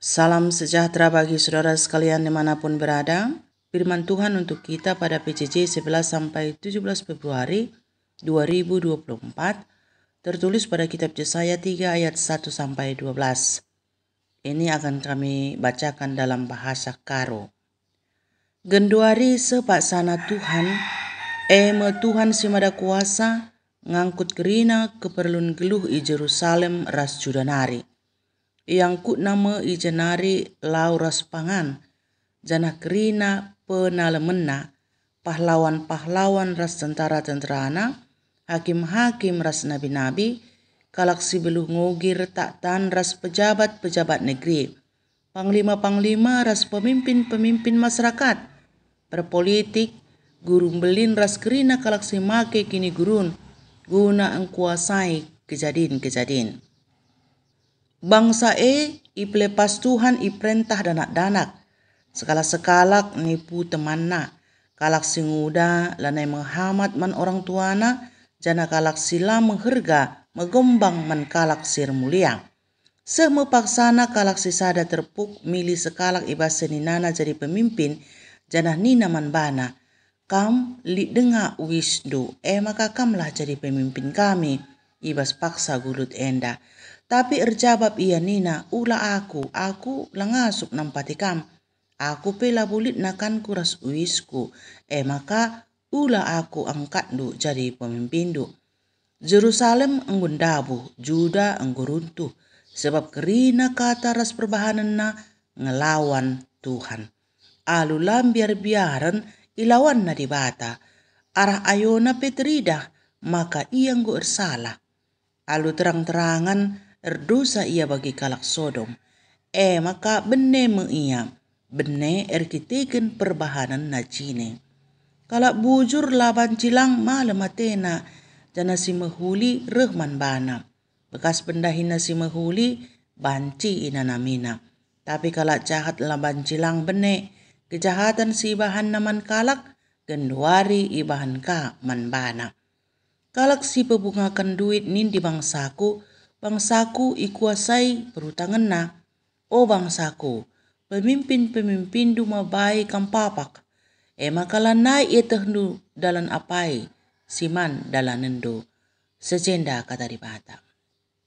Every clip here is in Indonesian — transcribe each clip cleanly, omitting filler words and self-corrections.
Salam sejahtera bagi saudara sekalian dimanapun berada. Firman Tuhan untuk kita pada PJJ 11 sampai 17 Februari 2024 tertulis pada kitab Yesaya 3 ayat 1 sampai 12. Ini akan kami bacakan dalam bahasa Karo. Genduari sepak sana Tuhan, me Tuhan si mada kuasa, ngangkut kerina keperluan geluh i Jerusalem ras judanari. Yang kut nama i jenari lauras pangan, jana kerina penalemena, pahlawan-pahlawan ras tentara-tenterana, hakim-hakim ras nabi-nabi, kalaksi beluh ngogir taktan ras pejabat-pejabat negeri, panglima-panglima ras pemimpin-pemimpin masyarakat, berpolitik, gurun belin ras kerina kalaksi make kini gurun, guna engkuasai kejadian-kejadian. Bangsa iplepas Tuhan iperintah danak-danak. Sekala-sekalak nipu temanna. Kalak singuda lanai menghamat man orang tuana. Jana kalak sila mengharga megombang man kalak sir mulia. Semepaksana kalak sisada terpuk milih sekalak ibas seninana jadi pemimpin. Jana nina man bana. Kam li denga wisdu. Maka kamlah jadi pemimpin kami. Ibas paksa gulut enda. Tapi erjawab ia nina, ula aku langasuk nampatikam. Aku pela bulit nakan kuras uisku. Maka ula aku angkatdu jadi pemimpindu. Jerusalem enggundabu, Juda engguruntuh. Sebab kerina kata ras perbahanan na ngelawan Tuhan. Alulam biar-biaran ilawan na dibata. Arah ayona petridah, maka ia nggo ersalah. Alu terang-terangan erdosa ia bagi kalak Sodom. Maka bene ia, bene erkiteken perbahanan najine. Kalak bujur laban cilang malam matena, jana si mehuli rehman bana. Bekas pendahina si mehuli, banci ina namina. Tapi kalak jahat laban cilang bene, kejahatan si bahan naman kalak, genduari ibahan ka man bana. Kalak si pebungakan duit nin di bangsaku ikuasai perutangan na. Bangsaku, pemimpin-pemimpin du mabai kampapak. Makalanai etehnu dalan apai, siman dalan nendo. Sejenda kata dibata.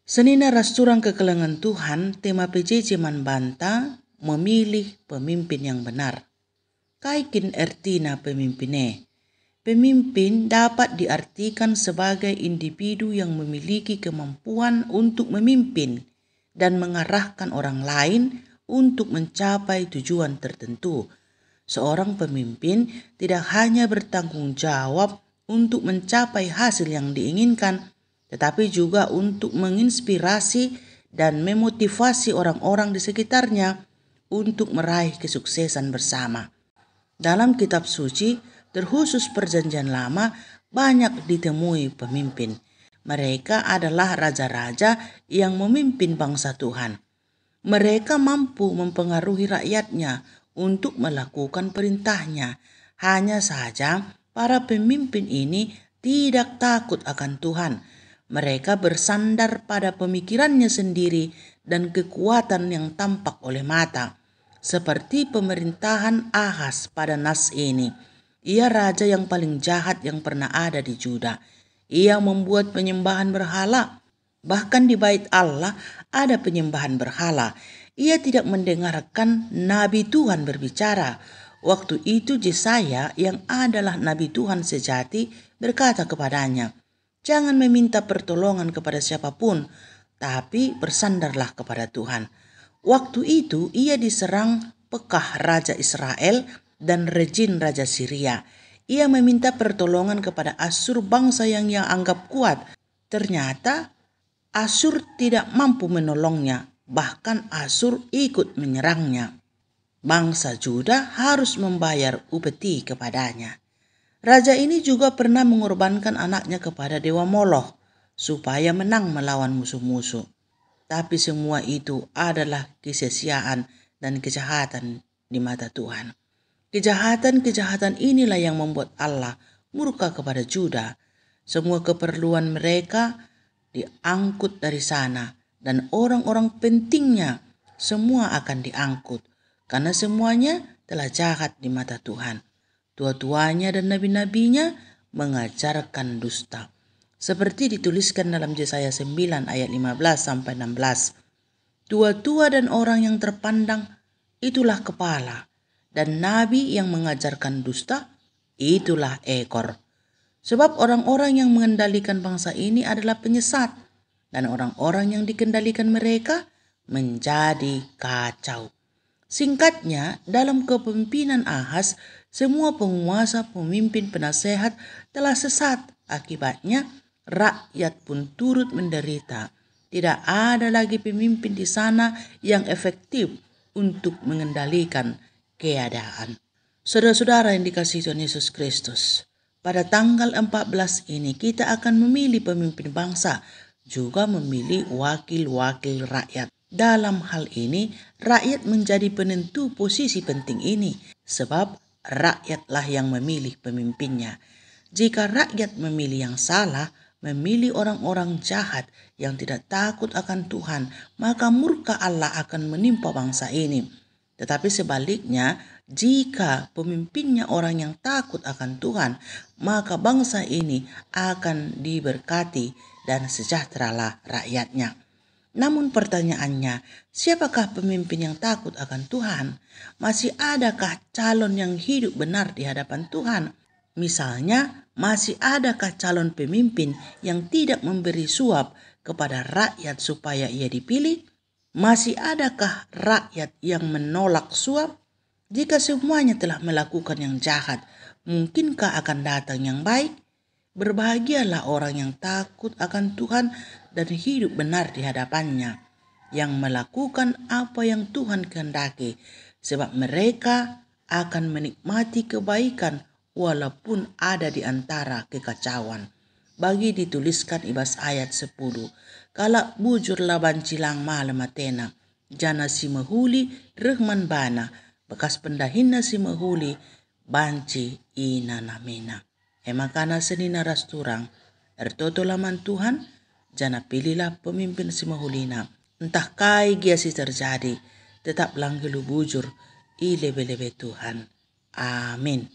Senina rasturang kekelengan Tuhan, tema PJJ man banta memilih pemimpin yang benar. Kaikin ertina pemimpine. Pemimpin dapat diartikan sebagai individu yang memiliki kemampuan untuk memimpin dan mengarahkan orang lain untuk mencapai tujuan tertentu. Seorang pemimpin tidak hanya bertanggung jawab untuk mencapai hasil yang diinginkan, tetapi juga untuk menginspirasi dan memotivasi orang-orang di sekitarnya untuk meraih kesuksesan bersama. Dalam kitab suci, terkhusus perjanjian lama, banyak ditemui pemimpin. Mereka adalah raja-raja yang memimpin bangsa Tuhan. Mereka mampu mempengaruhi rakyatnya untuk melakukan perintahnya. Hanya saja para pemimpin ini tidak takut akan Tuhan. Mereka bersandar pada pemikirannya sendiri dan kekuatan yang tampak oleh mata. Seperti pemerintahan Ahaz pada nas ini. Ia raja yang paling jahat yang pernah ada di Juda. Ia membuat penyembahan berhala. Bahkan di bait Allah ada penyembahan berhala. Ia tidak mendengarkan Nabi Tuhan berbicara. Waktu itu Yesaya yang adalah Nabi Tuhan sejati berkata kepadanya, "Jangan meminta pertolongan kepada siapapun, tapi bersandarlah kepada Tuhan." Waktu itu ia diserang Pekah Raja Israel dan Rezin Raja Syria. Ia meminta pertolongan kepada Asyur, bangsa yang ia anggap kuat. Ternyata Asyur tidak mampu menolongnya, bahkan Asyur ikut menyerangnya. Bangsa Juda harus membayar upeti kepadanya. Raja ini juga pernah mengorbankan anaknya kepada Dewa Moloch supaya menang melawan musuh-musuh. Tapi semua itu adalah kesia-siaan dan kejahatan di mata Tuhan. Kejahatan-kejahatan inilah yang membuat Allah murka kepada Juda. Semua keperluan mereka diangkut dari sana dan orang-orang pentingnya semua akan diangkut, karena semuanya telah jahat di mata Tuhan. Tua-tuanya dan nabi-nabinya mengajarkan dusta. Seperti dituliskan dalam Yesaya 9 ayat 15 sampai 16. Tua-tua dan orang yang terpandang itulah kepala, dan nabi yang mengajarkan dusta itulah ekor. Sebab orang-orang yang mengendalikan bangsa ini adalah penyesat, dan orang-orang yang dikendalikan mereka menjadi kacau. Singkatnya, dalam kepemimpinan Ahaz, semua penguasa, pemimpin, penasehat telah sesat. Akibatnya, rakyat pun turut menderita. Tidak ada lagi pemimpin di sana yang efektif untuk mengendalikan keadaan. Saudara-saudara yang dikasihi Tuhan Yesus Kristus, pada tanggal 14 ini kita akan memilih pemimpin bangsa, juga memilih wakil-wakil rakyat. Dalam hal ini, rakyat menjadi penentu posisi penting ini, sebab rakyatlah yang memilih pemimpinnya. Jika rakyat memilih yang salah, memilih orang-orang jahat yang tidak takut akan Tuhan, maka murka Allah akan menimpa bangsa ini. Tetapi sebaliknya, jika pemimpinnya orang yang takut akan Tuhan, maka bangsa ini akan diberkati dan sejahteralah rakyatnya. Namun pertanyaannya, siapakah pemimpin yang takut akan Tuhan? Masih adakah calon yang hidup benar di hadapan Tuhan? Misalnya, masih adakah calon pemimpin yang tidak memberi suap kepada rakyat supaya ia dipilih? Masih adakah rakyat yang menolak suap? Jika semuanya telah melakukan yang jahat, mungkinkah akan datang yang baik? Berbahagialah orang yang takut akan Tuhan dan hidup benar di hadapannya, yang melakukan apa yang Tuhan kehendaki, sebab mereka akan menikmati kebaikan walaupun ada di antara kekacauan. Bagi dituliskan ibas ayat 10, kalak bujur laban cilang malam matena, jana si mahuli rehman bana, bekas pendahina si mahuli banci ina namena. Emakana senina rasturang, ertoto laman Tuhan, jana pilihlah pemimpin si mahulina. Entah kai gia si terjadi, tetap langgelu bujur, i lebe-lebe Tuhan. Amin.